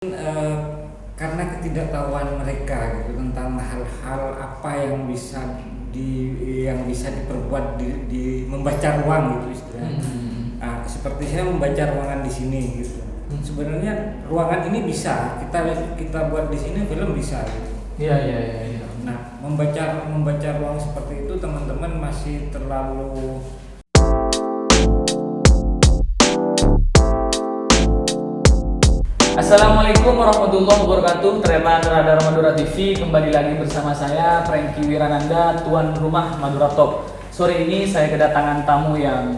eh, karena ketidaktahuan mereka gitu tentang hal-hal apa yang bisa diperbuat di membaca ruang gitu istilahnya. Seperti saya membaca ruangan di sini gitu. Sebenarnya ruangan ini bisa kita buat di sini, film bisa gitu. Iya. Nah, membaca ruang seperti itu teman-teman masih terlalu. Assalamualaikum warahmatullahi wabarakatuh. Teman Radar Madura TV, kembali lagi bersama saya Franky Wirananda, tuan rumah Madura Top. Sore ini saya kedatangan tamu yang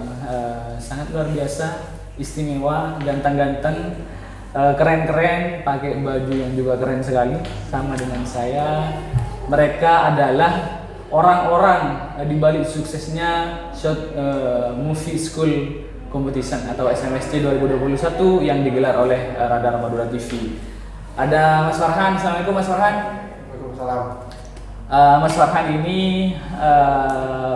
sangat luar biasa, istimewa, ganteng-ganteng, keren-keren, pakai baju yang juga keren sekali, sama dengan saya. Mereka adalah orang-orang di balik suksesnya Short Movie School Competition atau SMSC 2021 yang digelar oleh Radar Madura TV. Ada Mas Farhan. Assalamualaikum Mas Farhan. Waalaikumsalam. Mas Farhan ini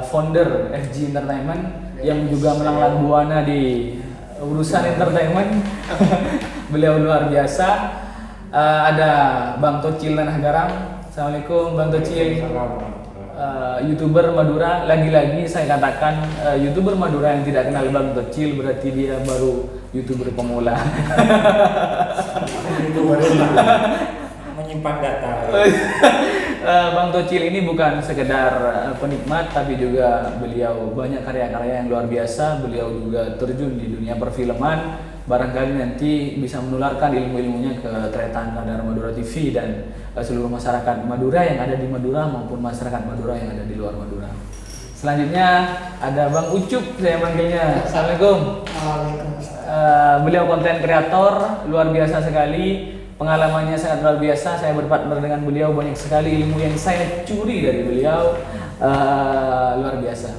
founder FG Entertainment yang juga melanglang buana di urusan entertainment. Beliau luar biasa. Ada Bang Tocil Tanah Garam. Assalamualaikum Bang Tocil. YouTuber Madura, lagi-lagi saya katakan YouTuber Madura yang tidak kenal Bang Tocil berarti dia baru YouTuber pemula. Menyimpan data. Bang Tocil ini bukan sekedar penikmat, tapi juga beliau banyak karya-karya yang luar biasa. Beliau juga terjun di dunia perfilman. Barangkali nanti bisa menularkan ilmu-ilmunya ke tretan Radar Madura TV dan seluruh masyarakat Madura yang ada di Madura maupun masyarakat Madura yang ada di luar Madura. Selanjutnya ada Bang Ucup, saya manggilnya. Assalamualaikum. Beliau konten kreator, luar biasa sekali. Pengalamannya sangat luar biasa. Saya berpartner dengan beliau, banyak sekali ilmu yang saya curi dari beliau. Luar biasa.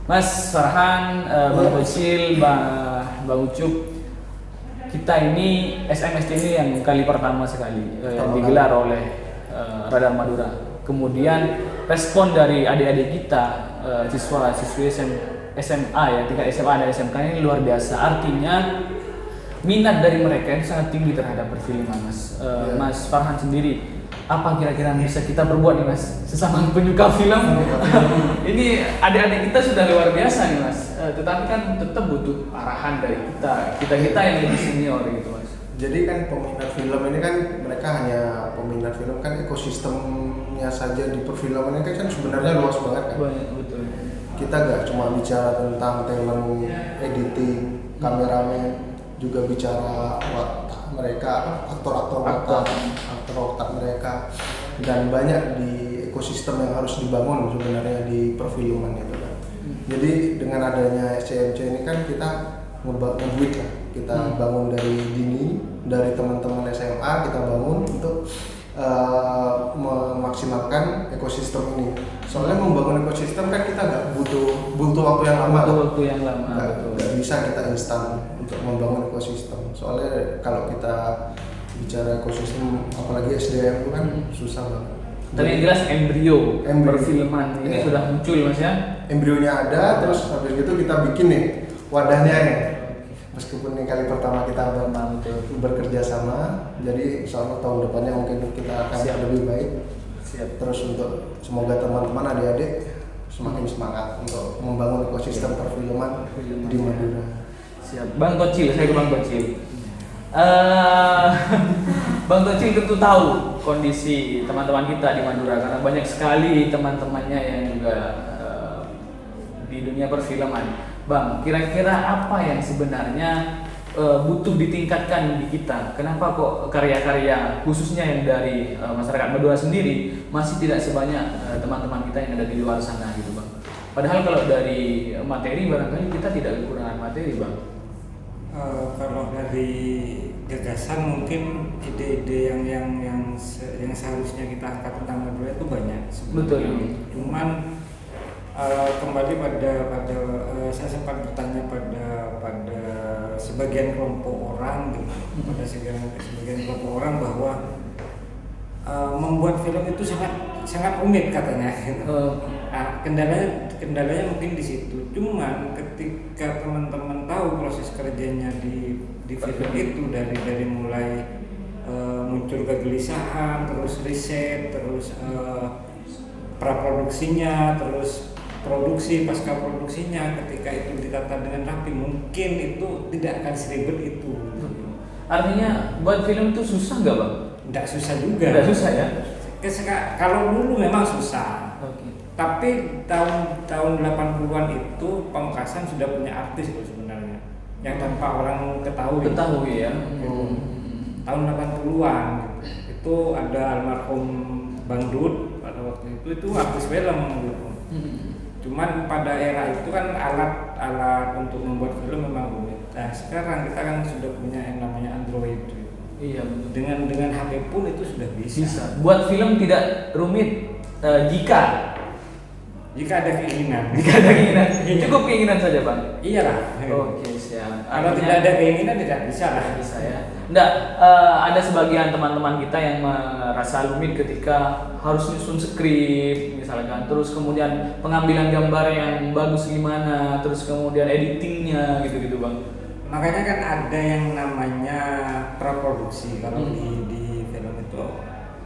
Mas Farhan, Bang Tocil, Bang Ucup, kita ini SMST ini yang kali pertama sekali yang digelar oleh Radar Madura. Kemudian respon dari adik-adik kita, siswa-siswi SMA ya, tingkat SMA dan SMK ini luar biasa. Artinya minat dari mereka itu sangat tinggi terhadap perfilman, Mas. Mas Farhan sendiri, apa kira-kira yang bisa kita perbuat nih, Mas, sesama penyuka film? Ini adik-adik kita sudah luar biasa nih, Mas. Tetapi kan tetap butuh arahan dari kita yang lebih senior gitu, Mas. Jadi kan peminat film ini kan mereka hanya peminat film, kan ekosistemnya saja di perfilman ini kan sebenarnya luas banget kan. Banyak, betul. Kita nggak cuma bicara tentang talent, editing, kameramen, juga bicara watak mereka, aktor watak mereka, dan banyak di ekosistem yang harus dibangun sebenarnya di perfilman itu kan. Jadi dengan adanya SCMC ini kan kita ngebuat lah, kita bangun dari dini, dari teman-teman SMA kita bangun untuk memaksimalkan ekosistem ini. Soalnya membangun ekosistem kan kita nggak butuh waktu yang lama. Nggak bisa kita instan untuk membangun ekosistem. Soalnya kalau kita bicara ekosistem, apalagi SDM itu kan susah banget. Tapi yang jelas embrio perfilman ini sudah muncul, Mas ya. Embrionya ada, terus habis itu kita bikin nih wadahnya nih. Meskipun ini kali pertama kita bekerja sama, jadi insya Allah tahun depannya mungkin kita akan lebih baik. Siap. Terus untuk semoga teman-teman adik-adik semakin semangat untuk membangun ekosistem perfilman di Madura. Siap. Bang Tocil, saya ke Bang Tocil. Bang Tocil tentu tahu kondisi teman-teman kita di Madura karena banyak sekali teman-temannya yang juga di dunia perfilman. Bang, kira-kira apa yang sebenarnya butuh ditingkatkan di kita? Kenapa kok karya-karya khususnya yang dari masyarakat Madura sendiri masih tidak sebanyak teman-teman kita yang ada di luar sana gitu, Bang? Padahal kalau dari materi barangkali kita tidak kekurangan materi, Bang. Kalau dari gagasan mungkin ide-ide yang seharusnya kita angkat tentang Madura itu banyak sebenarnya. Betul. Cuman kembali pada saya sempat bertanya pada sebagian kelompok orang gitu, pada sebagian kelompok orang bahwa membuat film itu sangat rumit katanya gitu. Kendalanya mungkin di situ. Cuman ketika teman-teman tahu proses kerjanya di film itu dari mulai muncul kegelisahan, terus riset, terus praproduksinya, terus produksi, pasca produksinya, ketika itu ditata dengan rapi, mungkin itu tidak akan seribet itu. Artinya buat film itu susah nggak bang? Tidak susah juga. Tidak susah ya? Kalau dulu memang susah. Oke. Tapi tahun 80-an itu Pamekasan sudah punya artis loh sebenarnya, yang tanpa orang ketahui. Ketahui ya. Tahun 80-an itu ada almarhum Bang Dud pada waktu itu artis film gitu. Cuman pada era itu kan alat untuk membuat film memang rumit. Nah sekarang kita kan sudah punya yang namanya Android gitu. Iya. Dengan HP pun itu sudah bisa. Buat film tidak rumit jika ada keinginan. Cukup keinginan saja bang. Iyalah. Oke siap. Kalau tidak ada keinginan tidak bisa lah. Bisa ya. Nggak, ada sebagian teman-teman kita yang merasa rumit ketika harus nyusun skrip misalkan, terus kemudian pengambilan gambar yang bagus gimana, terus kemudian editingnya gitu bang. Makanya kan ada yang namanya praproduksi kalau di film itu,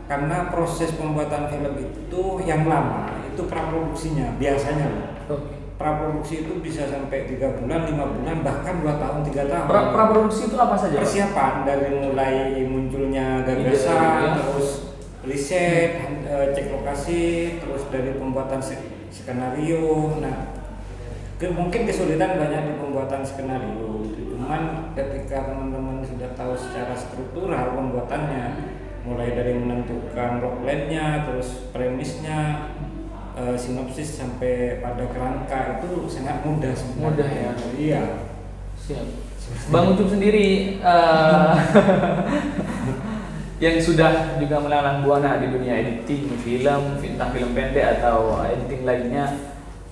karena proses pembuatan film itu yang lama itu praproduksinya biasanya loh. Praproduksi itu bisa sampai 3 bulan, 5 bulan, bahkan 2 tahun, 3 tahun. Praproduksi itu apa saja? Persiapan dari mulai munculnya gagasan, terus riset, cek lokasi, terus dari pembuatan skenario. Nah, mungkin kesulitan banyak di pembuatan skenario. Cuman ketika teman-teman sudah tahu secara struktural pembuatannya, mulai dari menentukan plotline-nya, terus premisnya, sinopsis sampai pada kerangka, itu sangat mudah sebenarnya. Mudah ya. Iya. Siap. Bang Ucup sendiri yang sudah juga melalang buana di dunia editing film, entah film pendek atau editing lainnya.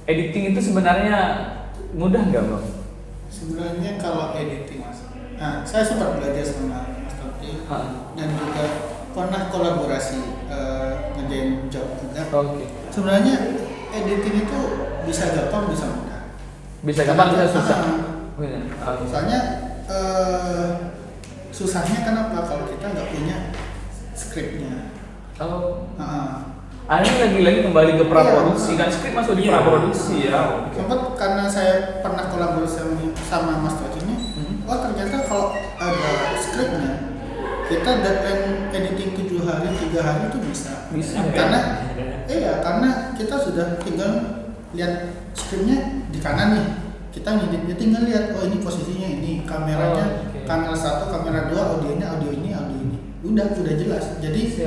Editing itu sebenarnya mudah nggak bang? Sebenarnya kalau editing mas, saya sempat belajar sama Mas Toti dan juga pernah kolaborasi ngerjain job juga. Oke. Sebenarnya editing itu bisa gampang bisa mudah. Bisa gampang bisa susah. Soalnya susahnya kenapa kalau kita nggak punya skripnya. Ini lagi-lagi kembali ke praproduksi kan, skrip masuk di praproduksi ya. Sempat karena saya pernah kolaborasi sama Mas Toti ini, ternyata kalau ada skripnya kita deadline editing 7 hari, 3 hari itu bisa. Karena karena kita sudah tinggal lihat skripnya di kanan nih. Kita ngeditnya tinggal lihat, oh ini posisinya ini, kameranya kamera 1, kamera 2, audionya audio ini. Udah jelas. Jadi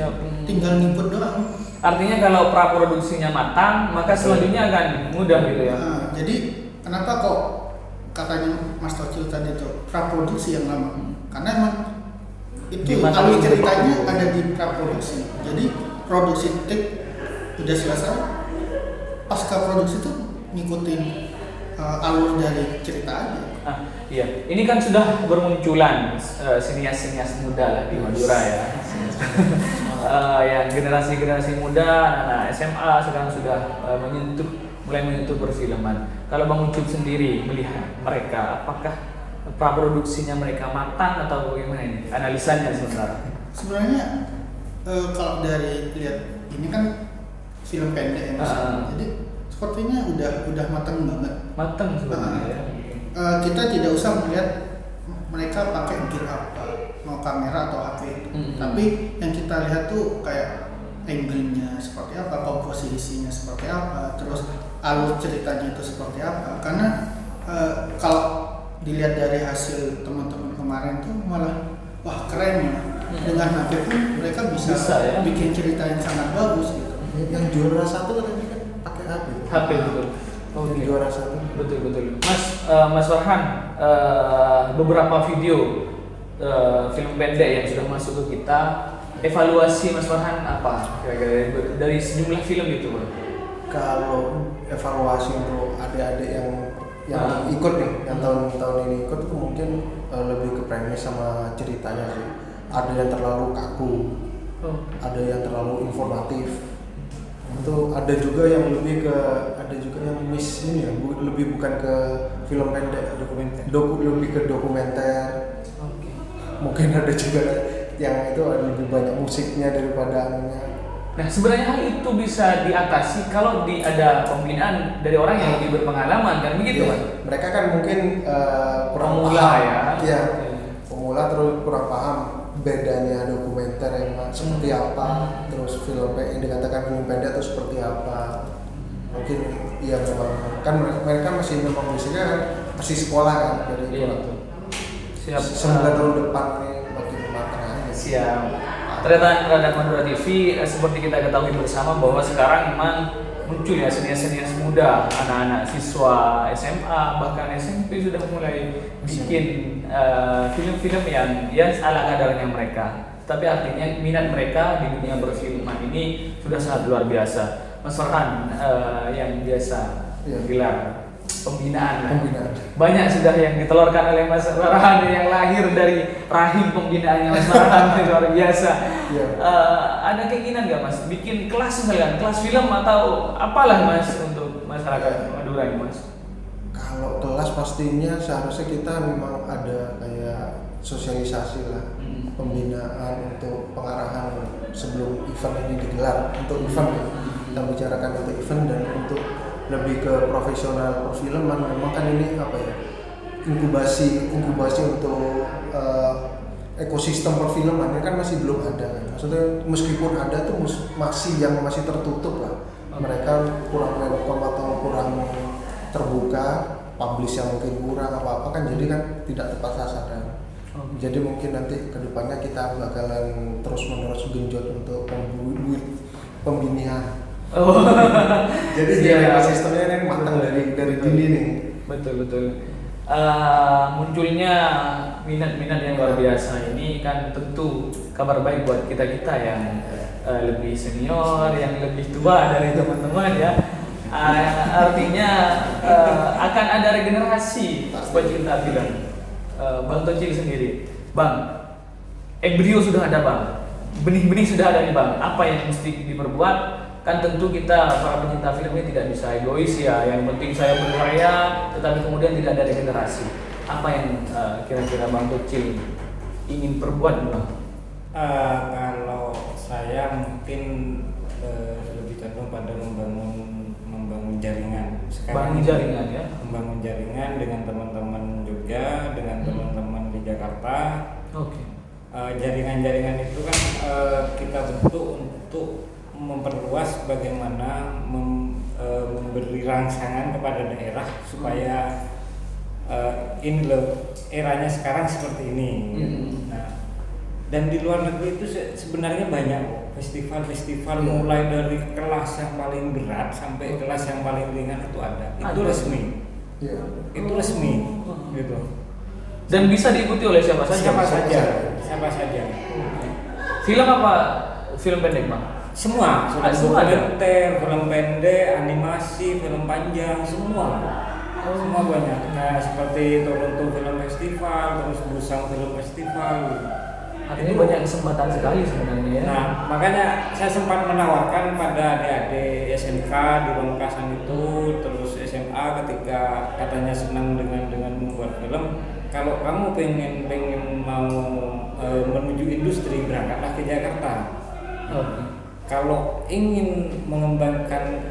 tinggal input doang. Artinya kalau praproduksinya matang, maka selanjutnya akan mudah gitu ya. Jadi kenapa kok katanya Mas Tocil tadi itu praproduksi yang lama? Karena emang itu alur ceritanya ada di praproduksi. Jadi produksi take udah selesai, pasca produksi itu ngikutin alur dari cerita aja. Iya, ini kan sudah bermunculan sinias-sinias muda lah di Madura ya. Yang generasi muda, anak SMA sekarang sudah mulai menyentuh perfilman. Kalau Bang Ucup sendiri melihat mereka, apakah praproduksinya mereka matang atau bagaimana ini? Analisanya Sebenarnya kalau dari lihat ini kan film pendek ya, jadi sepertinya udah matang banget. Matang sebenarnya ya. Kita tidak usah melihat mereka pakai gear apa, mau kamera atau HP. Tapi yang kita lihat tuh kayak angle-nya seperti apa, komposisinya seperti apa, terus alur ceritanya itu seperti apa. Karena kalau dilihat dari hasil teman-teman kemarin tuh malah wah keren ya. Dengan HP pun mereka bisa ya? Bikin cerita yang sangat bagus gitu. Yang juara 1 katanya kan pakai HP. HP betul. Yang juara 1. Betul. Mas Farhan, beberapa video film pendek yang sudah masuk ke kita, evaluasi Mas Farhan apa kira-kira dari sejumlah film itu, Bang? Kalau evaluasi untuk adik-adik yang ikut nih, yang tahun ini ikut itu mungkin lebih ke premis sama ceritanya sih. Ada yang terlalu kaku, ada yang terlalu informatif. Itu ada juga yang lebih ke miss ini ya, lebih bukan ke film pendek, lebih ke dokumenter. Mungkin ada juga yang itu ada lebih banyak musiknya daripada anunya. Nah, sebenarnya hal itu bisa diatasi kalau ada pembinaan dari orang yang lebih berpengalaman, kan begitu, Iya. Mas? Mereka kan mungkin kurang Pemula paham. ya. Iya. Pemula terus kurang paham bedanya dokumenter yang seperti apa, terus film yang dikatakan film pendek itu seperti apa. Mungkin iya memang kan mereka masih memang basicnya kan masih sekolah kan, jadi Iya, betul. Siap. semoga tahun depan nih makin matang aja. Siap. Ternyata Radar Madura TV seperti kita ketahui bersama bahwa sekarang memang muncul ya senior-senior muda, anak-anak siswa SMA bahkan SMP sudah mulai bikin film-film yang ala kadarnya mereka. Tapi artinya minat mereka di dunia perfilman ini sudah sangat luar biasa. Mas Farhan yang biasa gelar pembinaan. Banyak sudah yang ditelurkan oleh Mas Farhan yang lahir dari rahim pembinaannya Mas Farhan luar biasa. Ada keinginan nggak Mas bikin kelas misalkan kelas film atau apalah Mas untuk masyarakat Madura ini Mas? Kalau kelas pastinya seharusnya kita memang ada kayak sosialisasi lah, pembinaan untuk pengarahan sebelum event ini digelar. Untuk event ya, kita bicarakan untuk event dan untuk lebih ke profesional perfilman. Memang kan ini apa ya, inkubasi untuk ekosistem perfilman ini kan masih belum ada kan. Maksudnya meskipun ada tuh masih tertutup lah. Mereka kurang welcome atau kurang terbuka, publish yang mungkin kurang apa kan, jadi kan tidak tepat sasaran. Jadi mungkin nanti kedepannya kita bakalan terus-menerus genjot untuk pembinaan. Jadi biar ekosistemnya ini matang dari dini nih. Betul. Munculnya minat-minat yang luar biasa ini kan tentu kabar baik buat kita yang lebih senior, yang lebih tua dari teman-teman ya. Artinya akan ada regenerasi pecinta film. Bang Tocil sendiri, Bang, embrio sudah ada Bang, benih-benih sudah ada nih Bang. Apa yang mesti diperbuat? Kan tentu kita para pencinta film ini tidak bisa egois ya. Yang penting saya berkarya, tetapi kemudian tidak ada regenerasi. Apa yang kira-kira Bang Tocil ingin perbuat Bang? Kalau saya mungkin lebih cenderung pada membangun jaringan. Bangun jaringan ya. Membangun jaringan dengan teman-teman juga, dengan teman-teman di Jakarta. Oke. Jaringan-jaringan itu kan kita bentuk untuk memperluas bagaimana memberi rangsangan kepada daerah supaya ini loh eranya sekarang seperti ini. Nah, dan di luar negeri itu sebenarnya banyak festival-festival mulai dari kelas yang paling berat sampai kelas yang paling ringan itu ada. Itu resmi. Itu resmi gitu. Dan bisa diikuti oleh siapa saja? Siapa saja. Film apa? Film pendek Bang? Semua ada. Dokumenter, film pendek, animasi, film panjang, semua banyak. Nah, seperti Toronto Film Festival, terus Busan Film Festival. Artinya banyak kesempatan sekali sebenarnya ya. Nah, makanya saya sempat menawarkan pada adik-adik SMK di Pamekasan itu, terus SMA ketika katanya senang dengan membuat film. Kalau kamu pengen mau menuju industri, berangkatlah ke Jakarta. Kalau ingin mengembangkan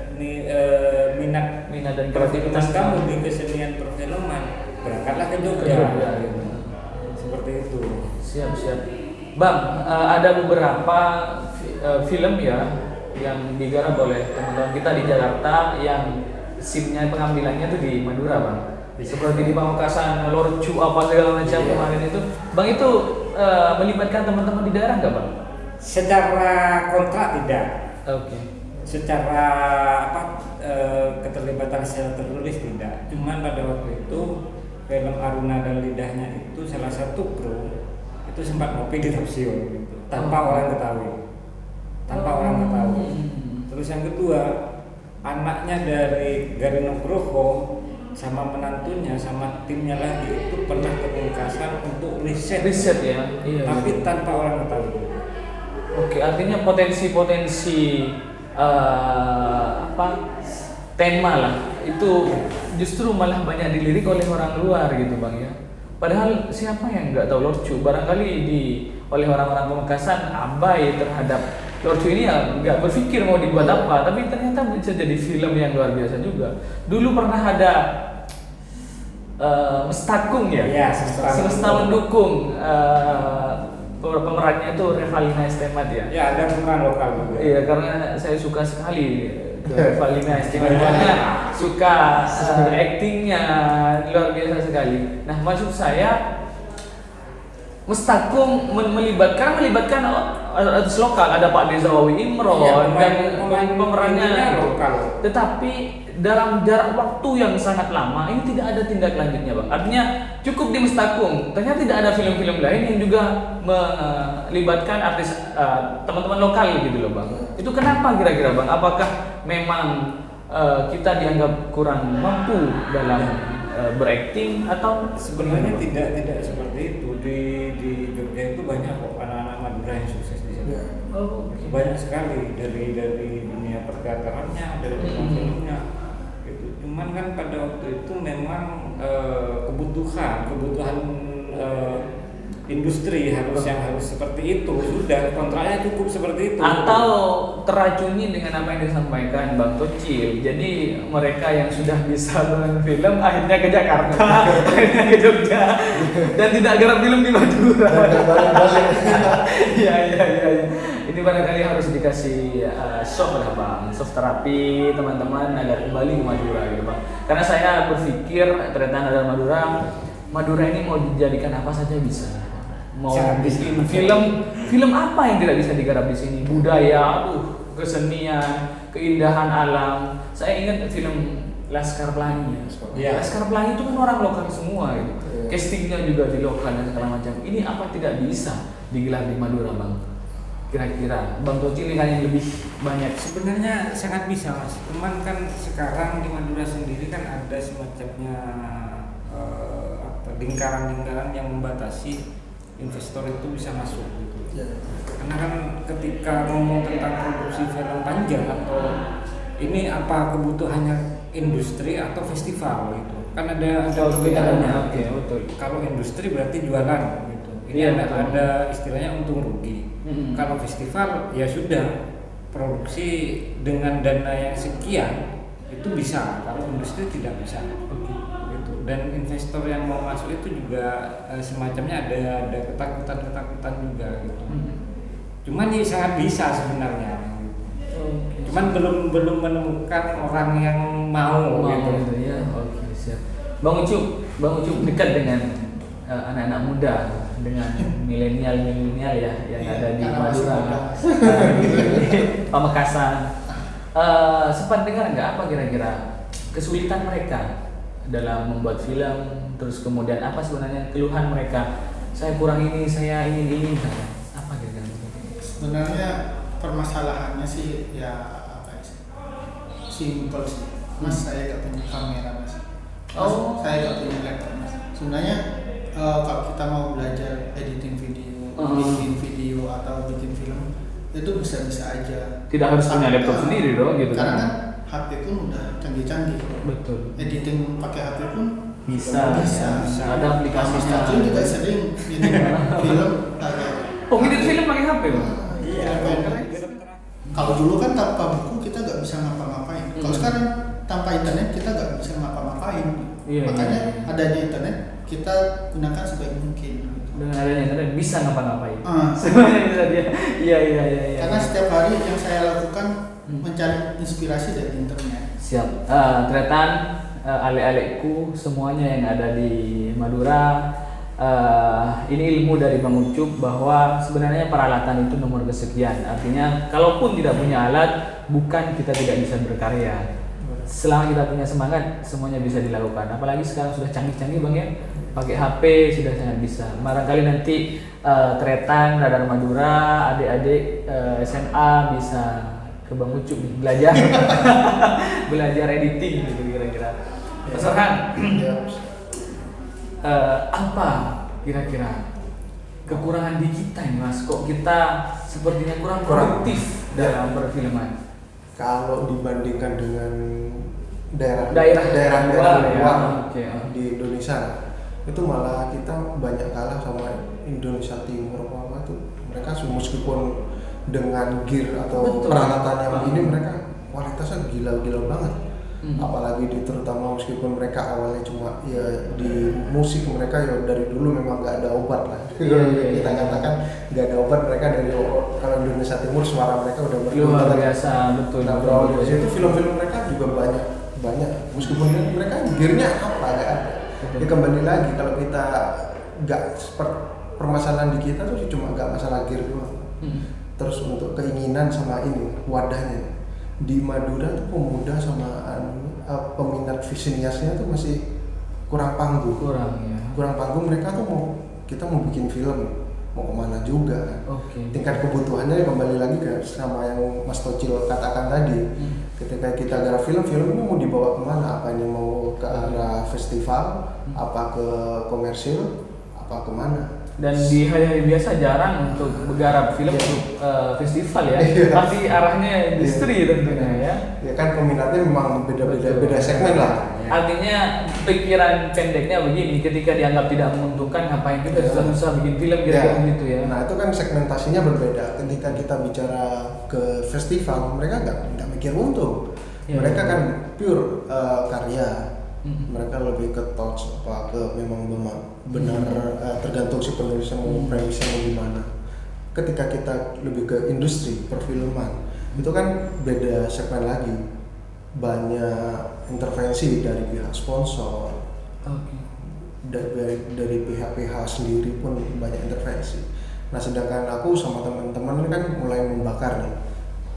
minat dan kreativitas kamu di kesenian perfilman, berangkatlah ke Jogja. Seperti itu. Siap. Bang, ada beberapa film ya yang digarap oleh teman-teman kita di Jakarta yang scene-nya pengambilannya itu di Madura Bang. Seperti di Pamekasan, Lorcu apa segala macam kemarin itu. Bang itu melibatkan teman-teman di daerah nggak Bang? Secara kontrak tidak. Oke. Secara keterlibatan secara tertulis tidak. Cuman pada waktu itu film Aruna dan Lidahnya itu salah satu kru itu sempat ngopi di Tokyo gitu, tanpa orang ketahui. Terus yang kedua, anaknya dari Garino Groho sama menantunya sama timnya lagi itu pernah ke Pamekasan untuk riset ya. Tapi tanpa orang ketahui. Oke, artinya potensi tema lah itu justru malah banyak dilirik oleh orang luar gitu Bang ya. Padahal siapa yang nggak tahu Lorcu? Barangkali di oleh orang-orang Pamekasan abai terhadap Lord Chu ini, ya nggak berpikir mau dibuat apa, tapi ternyata bisa jadi film yang luar biasa juga. Dulu pernah ada Mestakung ya, Semesta Mendukung, pemerannya itu Revalina Estemat ya. Ya, ada pemeran lokal juga. Iya, karena saya suka sekali Revalina Estemat, suka actingnya luar biasa sekali. Nah, maksud saya Mestakung melibatkan artis lokal, ada Pak Deza Wawi Imron dan pemerannya lokal. Tetapi dalam jarak waktu yang sangat lama ini tidak ada tindak lanjutnya, Bang. Artinya cukup di Mestakung, ternyata tidak ada film-film lain yang juga melibatkan artis teman-teman lokal gitu loh, Bang. Itu kenapa kira-kira, Bang? Apakah memang kita dianggap kurang mampu dalam berakting atau sebenarnya tidak seperti itu. Di Jogja itu banyak kok anak-anak Madura yang sukses di sana. Oh, okay. Banyak sekali dari dunia perteaterannya, dari filmnya gitu. Cuman kan pada waktu itu memang kebutuhan industri harus seperti itu, sudah kontraknya cukup seperti itu. Atau teracuni dengan apa yang disampaikan Bang Tocil. Jadi mereka yang sudah bisa film akhirnya ke Jakarta, akhirnya ke Jogja, dan tidak garap film di Madura. Iya. Ini barangkali harus dikasih shock lah, Bang, shock terapi teman-teman agar kembali ke Madura gitu, Bang. Karena saya berpikir ternyata ada Madura ini mau dijadikan apa saja bisa. Mau bikin film apa yang tidak bisa digarap di sini, budaya, kesenian, keindahan alam. Saya ingat film Laskar Pelangi. Ya. Laskar Pelangi itu kan orang lokal semua gitu. Castingnya juga di lokal dan segala macam. Ini apa tidak bisa digelar di Madura, Bang? Kira-kira Bang Tocil ini kan yang lebih banyak. Sebenarnya sangat bisa, Mas. Cuman kan sekarang di Madura sendiri kan ada semacamnya lingkaran-lingkaran yang membatasi investor itu bisa masuk gitu. Karena kan ketika ngomong tentang produksi film panjang atau ini apa kebutuhannya industri atau festival gitu, kan ada perbedaannya. Oke, betul. Kalau industri berarti jualan gitu. Ini ada istilahnya untung rugi. Kalau festival ya sudah produksi dengan dana yang sekian itu bisa. Kalau industri tidak bisa. Dan investor yang mau masuk itu juga semacamnya ada ketakutan juga gitu. Cuman ya sangat bisa sebenarnya. Cuman belum menemukan orang yang mau gitu. Ya. Oke, siap. Bang Ucup dekat dengan anak-anak muda, dengan milenial ya yang ada di Madura, Pamekasan. Sempat dengar nggak apa kira-kira kesulitan mereka dalam membuat film, terus kemudian apa sebenarnya keluhan mereka? Saya kurang ini, saya ingin ini, apa kira-kira? Sebenarnya permasalahannya sih ya apa sih? Simpel sih. Mas, saya gak punya kamera, Mas. Saya gak punya laptop, Mas. Sebenarnya kalau kita mau belajar editing video, bikin video atau bikin film itu bisa-bisa aja. Tidak harus punya laptop sendiri dong, gitu karena kan? HP pun udah canggih-canggih. Betul. Editing pakai HP pun Bisa. Ada aplikasinya. Mas juga sering editing film pakai. Oh, ngedit film pakai HP, Bang? Iya. Kalau dulu kan tanpa buku kita nggak bisa ngapa-ngapain. Kalau sekarang tanpa internet kita nggak bisa ngapa-ngapain. Makanya adanya internet kita gunakan sebaik mungkin. Dengan adanya internet bisa ngapa-ngapain. Semuanya bisa dia. Iya. Karena setiap hari yang saya lakukan mencari inspirasi dari internet. Siap. Ternyata alek-alekku semuanya yang ada di Madura, ini ilmu dari Bang Ucup bahwa sebenarnya peralatan itu nomor kesekian. Artinya kalaupun tidak punya alat, bukan kita tidak bisa berkarya. Selama kita punya semangat, semuanya bisa dilakukan. Apalagi sekarang sudah canggih-canggih, Bang ya. Pakai HP sudah sangat bisa. Barangkali nanti Tretan, Radar Madura, adik-adik SMA bisa ke Bang Ucup belajar belajar editing gitu kira-kira. Mas Orhan, apa kira-kira kekurangan di kita ini, Mas? Kok kita sepertinya kurang produktif dalam perfilman? Kalau dibandingkan dengan daerah luar ya. di Indonesia, itu malah kita banyak kalah sama Indonesia Timur, apa tuh mereka meskipun dengan gear atau Betul. peralatan yang ini mereka kualitasnya gila-gila banget. Apalagi terutama meskipun mereka awalnya cuma ya di musik mereka ya dari dulu memang nggak ada obat lah. Kita katakan nggak ada obat, mereka dari kalau Indonesia Timur suara mereka udah luar biasa, betul. Nah, betul. Dari situ film-film mereka juga banyak meskipun mereka gearnya apa nggak ada. Ya kembali lagi kalau kita nggak permasalahan di kita tuh cuma nggak masalah gear doang. Terus untuk keinginan sama ini wadahnya. Di Madura tuh pemuda sama peminat visionisnya tuh masih kurang panggung. Kurang panggung, mereka tuh kita mau bikin film mau kemana juga kan. Tingkat kebutuhannya kembali lagi ke sama yang Mas Tocil katakan tadi. Ketika kita garap film ini mau dibawa kemana? Apa ini mau ke arah festival, apa ke komersil, apa kemana? Dan di hari-hari biasa jarang untuk menggarap film untuk festival ya. Pasti arahnya industri tentunya ya. Ya kan peminatnya memang beda segmen lah. Artinya pikiran pendeknya begini, ketika dianggap tidak menguntungkan ngapain kita susah-susah bikin film gitu ya. Nah itu kan segmentasinya berbeda. Ketika kita bicara ke festival, mereka nggak mikir untung. Mereka kan pure karya. Mereka lebih ke touch apa ke memang benar tergantung si penulisnya mau premisnya mau gimana. Ketika kita lebih ke industri perfilman itu kan beda segmen lagi, banyak intervensi dari pihak sponsor, dari pihak-pihak sendiri pun banyak intervensi. Nah sedangkan aku sama teman-teman kan mulai membakar nih,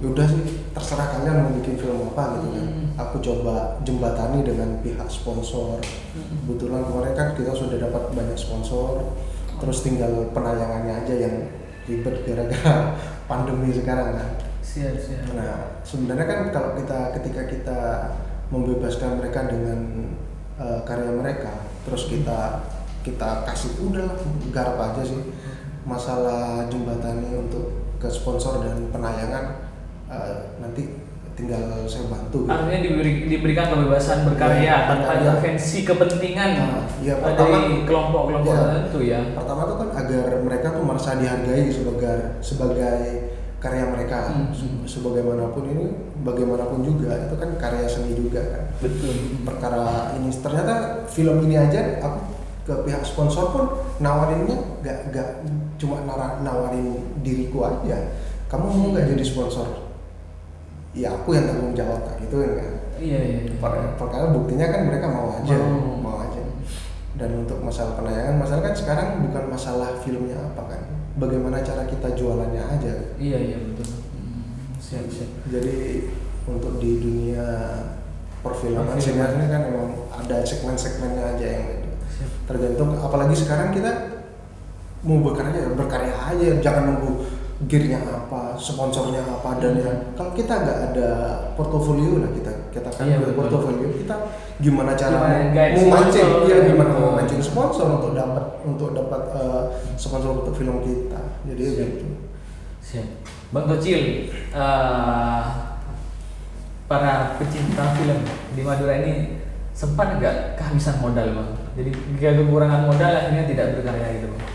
yaudah sih terserah kalian mau bikin film apa gitu kan. Aku coba jembatani dengan pihak sponsor. Kebetulan kemarin kan kita sudah dapat banyak sponsor, terus tinggal penayangannya aja yang ribet gara-gara pandemi sekarang kan. Siap. Nah sebenarnya kan kalau ketika kita membebaskan mereka dengan karya mereka, terus kita kasih udahlah garap aja sih. Masalah jembatani untuk ke sponsor dan penayangan nanti tinggal saya bantu. Artinya diberikan kebebasan berkarya tanpa intervensi kepentingan dari kelompok-kelompok tertentu ya. Pertama tuh kan agar mereka tuh merasa dihargai sebagai karya mereka. Bagaimanapun juga itu kan karya seni juga kan. Betul. Perkara ini ternyata film ini aja aku ke pihak sponsor pun nawarinnya gak cuma nawarin diriku aja. Kamu mau nggak jadi sponsor? Ya aku yang tanggung jawab gitu kan. Iya. Perkara buktinya kan mereka mau aja. Dan untuk masalah penayangan, masalah kan sekarang bukan masalah filmnya apa kan, bagaimana cara kita jualannya aja. Iya betul. Siap. Jadi untuk di dunia perfilman sebenarnya kan memang ada segmen-segmennya aja yang tergantung. Apalagi sekarang kita mau berkarya aja, jangan nunggu gearnya apa, sponsornya apa dan kalau kita nggak ada portofolio lah kita kan portofolio kita gimana cara mau mancing sponsor untuk dapat sponsor untuk film kita. Jadi gitu. Siap. Bang Tocil, para pecinta film di Madura ini sempat nggak kehabisan modal bang? Jadi kekurangan modal akhirnya tidak berkarya gitu bang?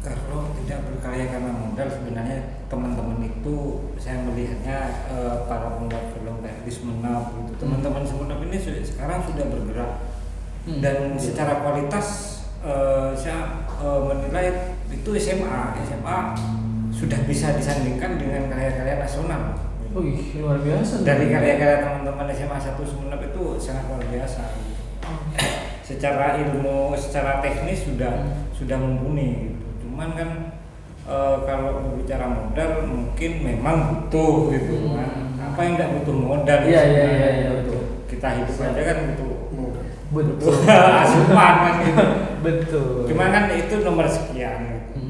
Kalau tidak berkarya karena modal, sebenarnya teman-teman itu saya melihatnya para pembuat film kayak di Sumenep gitu. Teman-teman Sumenep ini sekarang sudah bergerak dan secara kualitas saya menilai itu SMA sudah bisa disandingkan dengan karya-karya nasional. Luar biasa. Dari karya-karya teman-teman SMA 1 Sumenep itu sangat luar biasa. Secara ilmu, secara teknis sudah mumpuni gitu. Cuman kan kalau berbicara modal mungkin memang butuh gitu kan. Apa yang tidak butuh modal? Iya betul. Kita hidup aja kan butuh asupan kan gitu. Betul. Cuman kan itu nomor sekian gitu.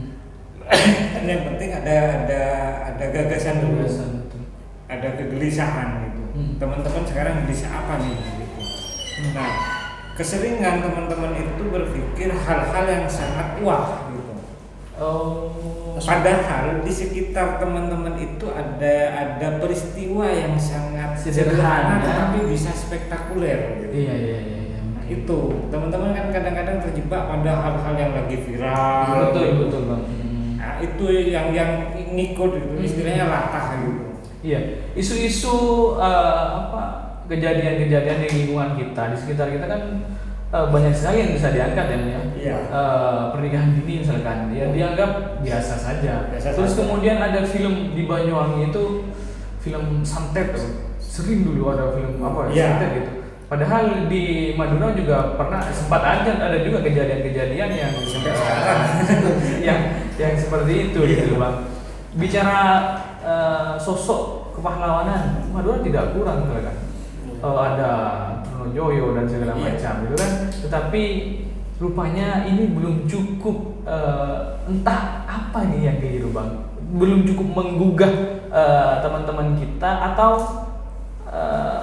Dan yang penting ada gagasan dulu. Ada kegelisahan gitu. Teman-teman sekarang gelisah apa nih gitu. Nah, keseringan teman-teman itu berpikir hal-hal yang sangat wah gitu. Padahal di sekitar teman-teman itu ada peristiwa yang sangat sederhana tapi bisa spektakuler gitu. Iya. Nah, itu teman-teman kan kadang-kadang terjebak pada hal-hal yang lagi viral. Betul bang. Nah, itu yang ngikut gitu, istilahnya latah gitu. Iya, isu-isu kejadian-kejadian di lingkungan kita, di sekitar kita kan banyak sekali yang bisa diangkat ya. Iya. Pernikahan dini misalkan, ya dianggap biasa saja. Terus kemudian ada film di Banyuwangi itu film santet, sering dulu ada film santet gitu. Padahal di Madura juga pernah sempat ada juga kejadian-kejadian yang sampai sekarang yang seperti itu gitu Bang. Bicara sosok kepahlawanan, Madura tidak kurang kan. Ada Trunojoyo dan segala macam gitu kan. Tetapi rupanya ini belum cukup, entah apa nih yang kayak gitu Bang. Belum cukup menggugah teman-teman kita, atau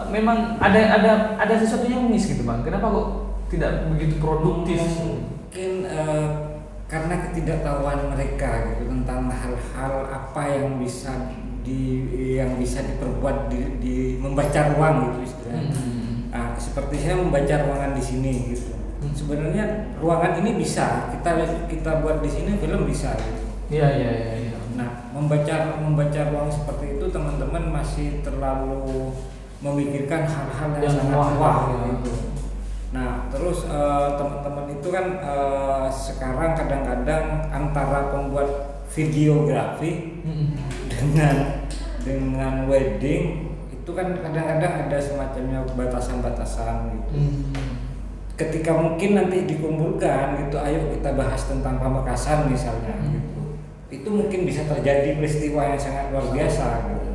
memang ada sesuatu yang miss gitu Bang. Kenapa kok tidak begitu produktif? Mungkin karena ketidaktahuan mereka gitu tentang hal-hal apa yang bisa diperbuat di membaca ruang gitu istilahnya. Seperti saya membaca ruangan di sini gitu. Sebenarnya ruangan ini bisa kita buat di sini, film bisa gitu. Iya. Nah, membaca ruang seperti itu teman-teman masih terlalu memikirkan hal-hal yang sangat wah gitu. Nah, terus teman-teman itu kan sekarang kadang-kadang antara pembuat videografi dengan wedding itu kan kadang-kadang ada semacamnya batasan-batasan gitu. Ketika mungkin nanti dikumpulkan gitu, ayo kita bahas tentang Pamekasan misalnya gitu. Itu mungkin bisa terjadi peristiwa yang sangat luar biasa gitu.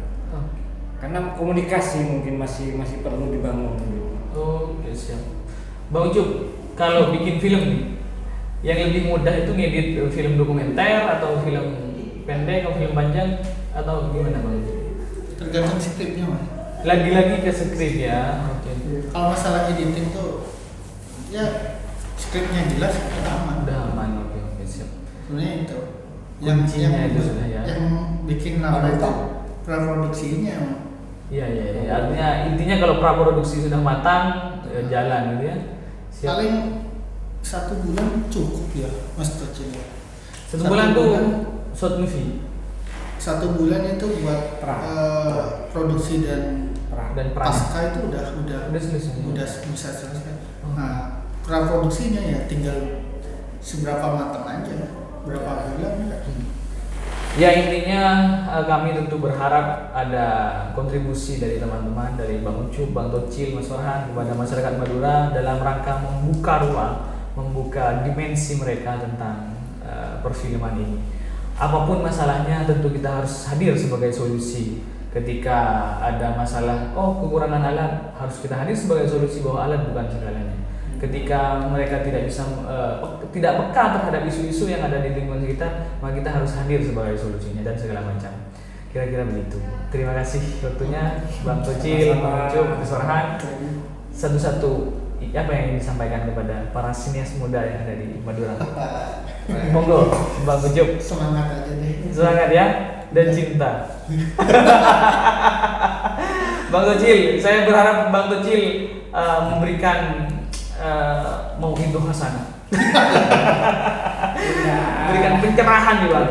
Karena komunikasi mungkin masih perlu dibangun gitu. Oke, siap. Bang Ucup, kalau bikin film nih, yang lebih mudah itu ngedit film dokumenter atau film pendek atau film panjang atau gimana Bang? Tergantung skripnya Mas. Lagi-lagi ke skrip ya. Oke. Kalau masalah editing tuh ya skripnya jelas udah aman. Oke, siap. Sebenarnya itu Kuncinya itu sudah ya. Yang bikin lama itu praproduksinya. Iya. Artinya intinya kalau praproduksi sudah matang, jalan gitu ya. Siap. Paling 1 bulan cukup ya Mas Tocil. 1 bulan tuh short movie. 1 bulan itu buat produksi dan pasca itu udah selesai. Udah bisa selesai. Nah, praproduksinya ya tinggal seberapa matang aja, berapa bulan. Ya intinya kami tentu berharap ada kontribusi dari teman-teman, dari Bang Ucup, Bang Tocil, Mas Farhan kepada masyarakat Madura dalam rangka membuka ruang, membuka dimensi mereka tentang perfilman ini. Apapun masalahnya tentu kita harus hadir sebagai solusi. Ketika ada masalah, kekurangan alat, harus kita hadir sebagai solusi bahwa alat bukan segalanya. Ketika mereka tidak peka terhadap isu-isu yang ada di lingkungan kita, maka kita harus hadir sebagai solusinya dan segala macam. Kira-kira begitu. Terima kasih waktunya Bang Tocil, Bang Ucup, Mas Farhan. Satu-satu apa yang ingin disampaikan kepada para sinias muda yang ada di Madura? Monggo, Bang Ucup. Semangat aja deh. Semangat ya, dan cinta. Bang Tocil, saya berharap Bang Tocil memberikan mau'idhah hasanah. Berikan pencerahan nih Bang.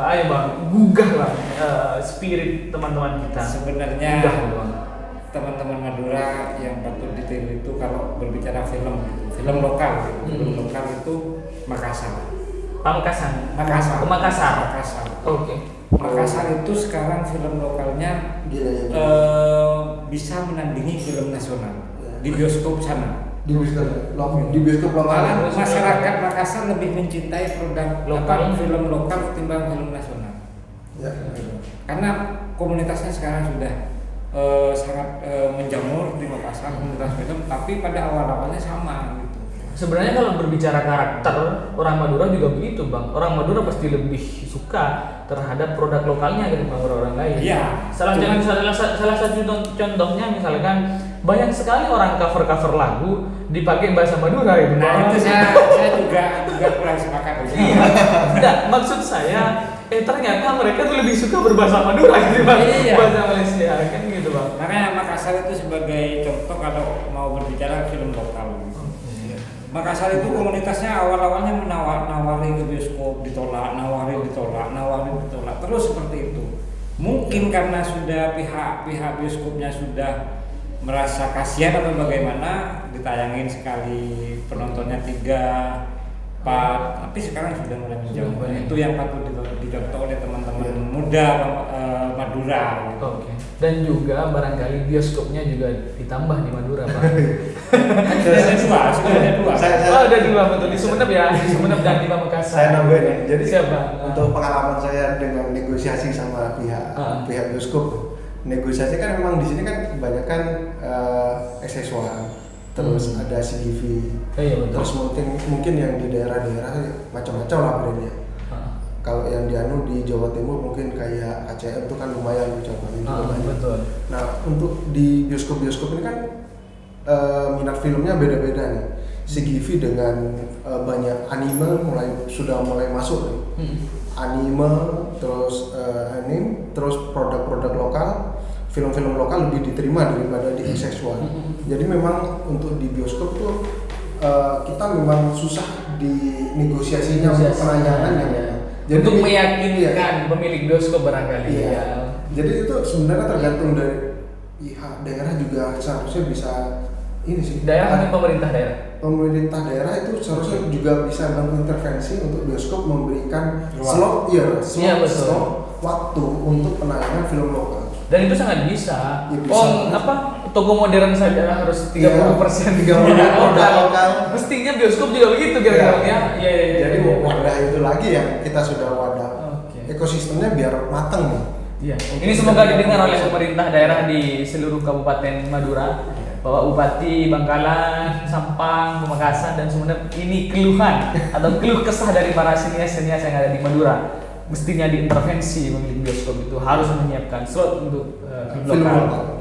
Ayo Bang, gugah Bang spirit teman-teman kita. Sebenarnya Bang. Teman-teman Madura yang patut ditiru itu kalau berbicara film lokal gitu. Film lokal itu Makassar. Makassar. Oke. Makassar itu sekarang film lokalnya bisa menandingi film nasional di bioskop sana. Di bioskop Malah masyarakat Makassar lebih mencintai produk lokal, film lokal ketimbang film nasional. Ya. Karena komunitasnya sekarang sudah sangat menjamur di Makassar, komunitas film, tapi pada awalnya sama gitu. Sebenarnya kalau berbicara karakter, orang Madura juga begitu Bang. Orang Madura pasti lebih suka terhadap produk lokalnya ketimbang orang lain. Iya. Salah satu contohnya misalkan banyak sekali orang cover lagu dipakai bahasa Madura gitu. Nah, itu saya juga kurang sepakat. Iya. Enggak, maksud saya ternyata mereka tuh lebih suka berbahasa Madura gitu Bang. Iya. Bahasa Malaysia kan gitu Bang. Makanya Makassar itu sebagai contoh kalau mau berbicara film lokal. Makassar itu komunitasnya awalnya nawari ke bioskop, ditolak, nawari ditolak, terus seperti itu. Mungkin karena sudah pihak bioskopnya sudah merasa kasihan atau bagaimana, ditayangin sekali penontonnya 3, 4, tapi sekarang sudah mulai menjauh. Itu yang patut dicontoh oleh teman-teman muda Madura. Gitu. Oke. Dan juga barangkali bioskopnya juga ditambah di Madura, Pak. Sudah ada dua. Ada 2 betul di Sumeneb ya, Sumeneb dan di Pamekasan. Saya nambahin ya. Jadi siapa? Untuk pengalaman saya dengan negosiasi sama pihak bioskop, negosiasi kan memang di sini kan kebanyakan SS1, terus ada CGV, Iya, betul. terus mungkin yang di daerah-daerah macam-macam lah brandnya. Kalau yang di Jawa Timur mungkin kayak ACM itu kan lumayan contohnya juga banyak. Betul. Nah untuk di bioskop ini kan minat filmnya beda-beda nih. CGV dengan banyak anime sudah mulai masuk nih. Anime, terus terus produk-produk lokal, film-film lokal lebih diterima daripada di XX1. Jadi memang untuk di bioskop tuh kita memang susah di negosiasinya untuk penayangannya. Ya. Jadi untuk meyakinkan pemilik bioskop barangkali. Iya. Ya. Jadi itu sebenarnya tergantung dari pihak daerah juga seharusnya bisa ini sih. Daerah pemerintah daerah. Pemerintah daerah itu seharusnya juga bisa mengintervensi untuk bioskop memberikan Ruang. slot waktu untuk penayangan film lokal. Dan itu sangat bisa. Ya, bisa. Toko modern saja harus 30% 30% produk lokal. Mestinya bioskop juga begitu kira-kira ya. Iya. Jadi wadah itu lagi yang kita sudah wadah. Ekosistemnya biar matang nih. Iya. Ini semoga didengar oleh pemerintah daerah di seluruh Kabupaten Madura. Bapak Bupati Bangkalan, Sampang, Pamekasan, dan Sumeneb, ini keluhan atau keluh kesah dari para sinias-sinias yang ada di Madura. Mestinya diintervensi pemilik bioskop itu harus menyiapkan slot untuk film lokal.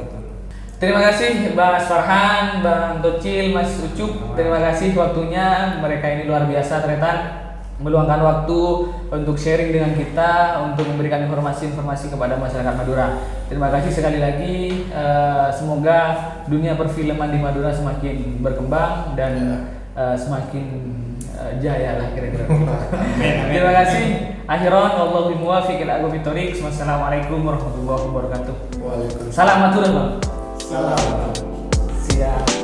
Terima kasih Mas Farhan, Bang Tocil, Mas Ucup. Terima kasih waktunya. Mereka ini luar biasa ternyata meluangkan waktu untuk sharing dengan kita, untuk memberikan informasi-informasi kepada masyarakat Madura. Terima kasih sekali lagi. Semoga dunia perfilman di Madura semakin berkembang dan semakin jaya lah kira-kira. Terima kasih. Akhiran wallahi muwaffiq ila aqwamit thoriq. Wassalamualaikum warahmatullahi wabarakatuh. Waalaikumsalam. Salam Madura, Bang. Salam. Siap.